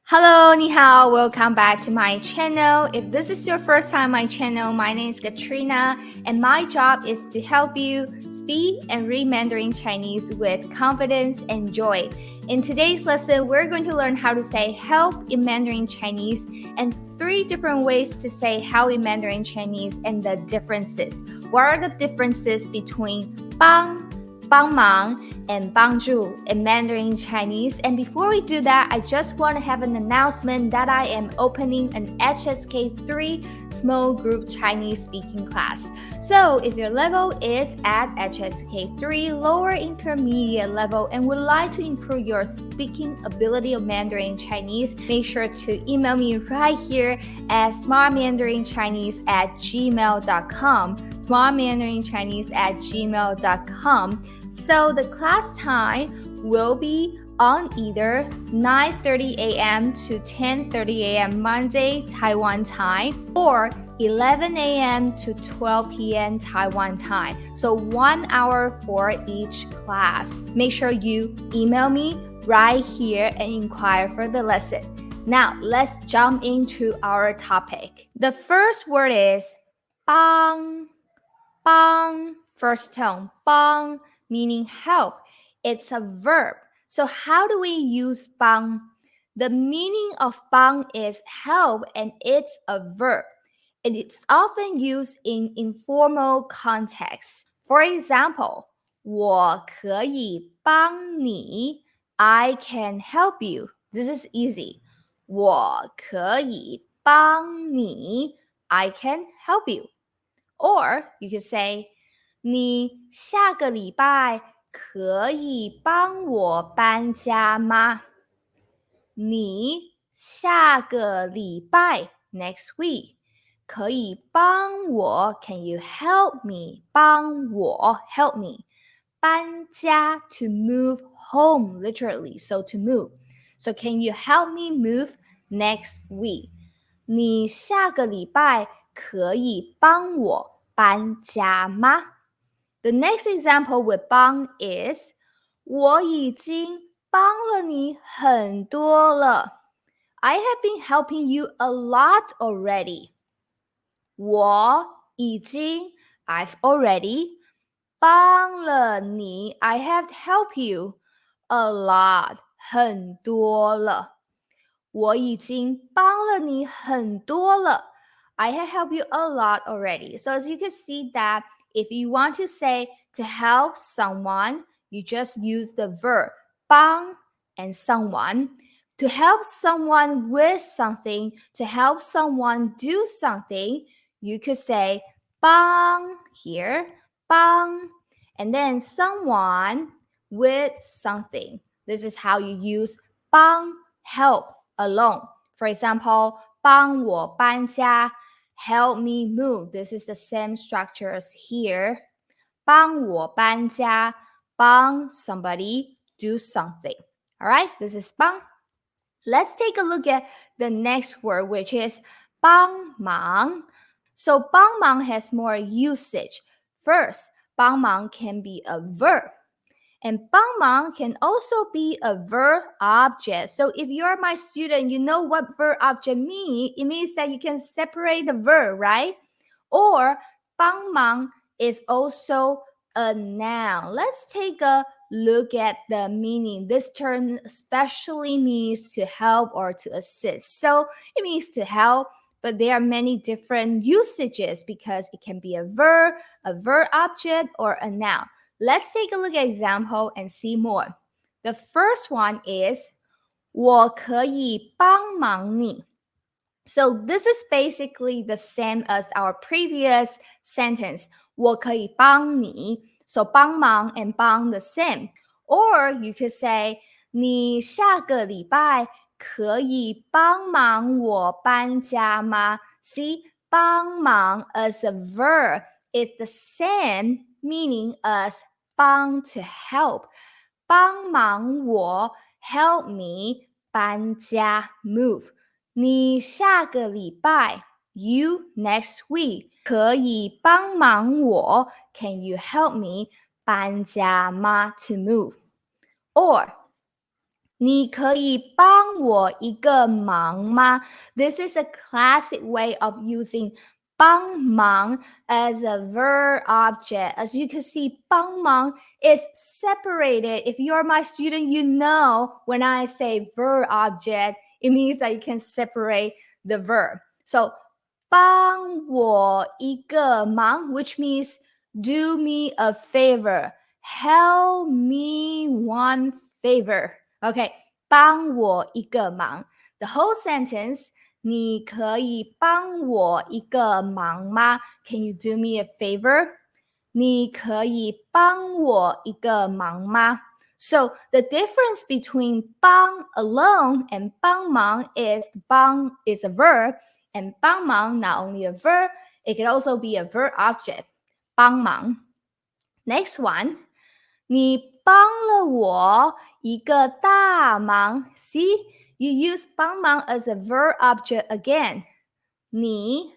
Hello, 你好, welcome back to my channel. If this is your first time on my channel, my name is Katrina, and my job is to help you speak and read Mandarin Chinese with confidence and joy. In today's lesson, we're going to learn how to say help in Mandarin Chinese and 3 different ways to say help in Mandarin Chinese and the differences. What are the differences between 帮忙 and 帮助 in Mandarin Chinese? And before we do that, I just want to have an announcement that I am opening an HSK3 small group Chinese speaking class. So if your level is at HSK3 lower intermediate level and would like to improve your speaking ability of Mandarin Chinese, make sure to email me right here at smartmandaриnchinese@gmail.com smartmandaриnchinese@gmail.com. So the class time will be on either 9:30 a.m. to 10:30 a.m. Monday, Taiwan time, or 11 a.m. to 12 p.m. Taiwan time. So 1 hour for each class. Make sure you email me right here and inquire for the lesson. Now, let's jump into our topic. The first word is 帮first tone, 帮 meaning help. It's a verb. So how do we use 帮? The meaning of 帮 is help and it's a verb. And it's often used in informal context. For example, 我可以帮你 I can help you. This is easy. 我可以帮你 I can help you. Or you could say, 你下个礼拜可以帮我搬家吗？你下个礼拜 next week 可以帮我 Can you help me? 帮我 help me. 搬家 to move home literally, so to move. So can you help me move next week? 你下个礼拜可以帮我搬家吗？ The next example with 帮 is 我已经帮了你很多了。I have been helping you a lot already. 我已经 I've already 帮了你 I have helped you a lot 很多了。我已经帮了你很多了。I have helped you a lot already. So as you can see that if you want to say to help someone, you just use the verb 帮 and someone. To help someone with something, to help someone do something, you could say 帮 here, 帮, and then someone with something. This is how you use 帮 help alone. For example, 帮我搬家 help me move. This is the same structure as here. 帮我搬家帮 somebody do something. All right, this is 帮. Let's take a look at the next word, which is 帮忙. So 帮忙 has more usage. First, 帮忙 can be a verb. And 帮忙 can also be a verb object. So if you're my student, you know what verb object means. It means that you can separate the verb, right? Or 帮忙 is also a noun. Let's take a look at the meaning. This term especially means to help or to assist. So it means to help, but there are many different usages because it can be a verb object, or a noun. Let's take a look at example and see more. The first one is 我可以帮忙你. So this is basically the same as our previous sentence. 我可以帮你. So 帮忙 and 帮 the same. Or you could say 你下个礼拜可以帮忙我搬家吗? See, 帮忙 as a verb is the same meaning as 帮 to help. 帮忙我 help me 搬家 move. 你下个礼拜 you next week 可以帮忙我 Can you help me 搬家吗 to move? Or 你可以帮我一个忙吗? This is a classic way of using 帮忙 as a verb object. As you can see, 帮忙 is separated. If you're my student, you know when I say verb object, it means that you can separate the verb. So 帮我一个忙, which means do me a favor. Help me one favor. Okay, 帮我一个忙. The whole sentence, 你可以帮我一个忙吗? Can you do me a favor? 你可以帮我一个忙吗? So the difference between 帮 alone and 帮忙 is 帮 is a verb and 帮忙 not only a verb, it can also be a verb object. 帮忙. Next one. 你帮了我一个大忙. See, you use 帮忙 as a verb object again. 你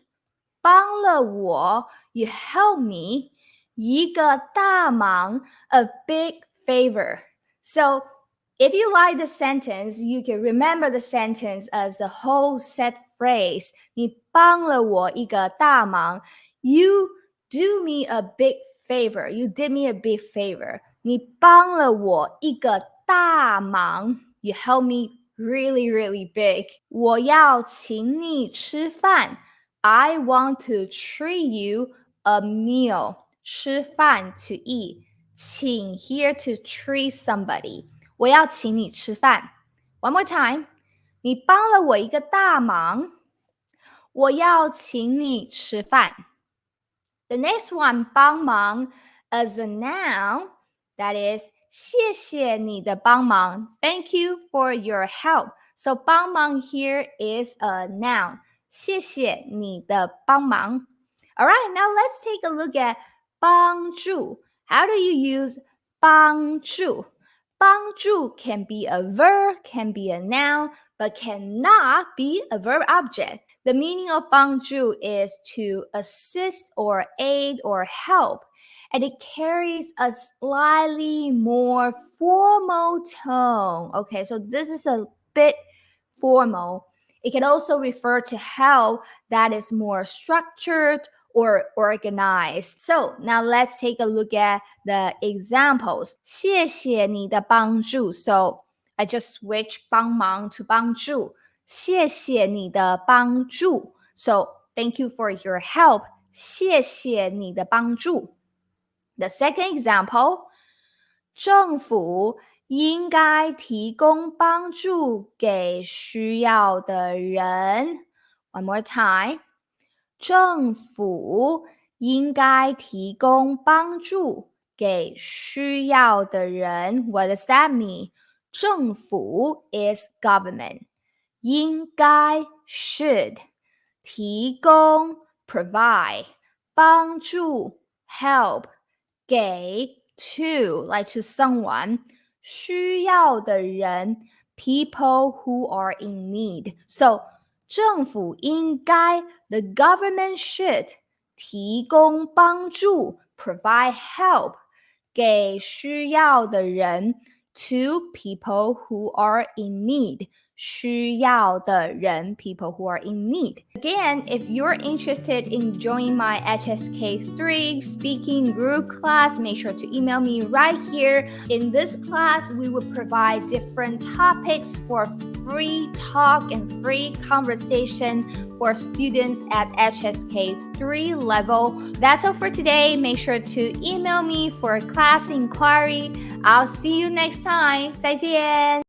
帮了我, you help me, 一个大忙, a big favor. So, if you like the sentence, you can remember the sentence as a whole set phrase. 你帮了我一个大忙. You do me a big favor. You did me a big favor. 你帮了我一个大忙. You helped me really, really big. 我要请你吃饭. I want to treat you a meal. 吃饭 to eat. 请 here to treat somebody. 我要请你吃饭. One more time. 你帮了我一个大忙. 我要请你吃饭. The next one, 帮忙 as a noun, that is 谢谢你的帮忙. Thank you for your help. So 帮忙 here is a noun. 谢谢你的帮忙. All right, now let's take a look at 帮助. How do you use 帮助? 帮助 can be a verb, can be a noun, but cannot be a verb object. The meaning of 帮助 is to assist or aid or help, and it carries a slightly more formal tone. Okay, so this is a bit formal. It can also refer to help that is more structured or organized. So now let's take a look at the examples. 谢谢你的帮助. So I just switch 帮忙 to 帮助. 谢谢你的帮助. So thank you for your help. 谢谢你的帮助. The second example, 政府应该提供帮助给需要的人. One more time. 政府应该提供帮助给需要的人. What does that mean? 政府 is government. 应该 should. 提供 provide. 帮助 help. 给 to, like to someone. 需要的人 people who are in need. So 政府应该 the government should 提供帮助 provide help 给需要的人 to people who are in need. 需要的人 people who are in need. Again, if you're interested in joining my HSK3 speaking group class, make sure to email me right here. In this class, we will provide different topics for free talk and free conversation for students at HSK3 level. That's all for today. Make sure to email me for class inquiry. I'll see you next time. 再见.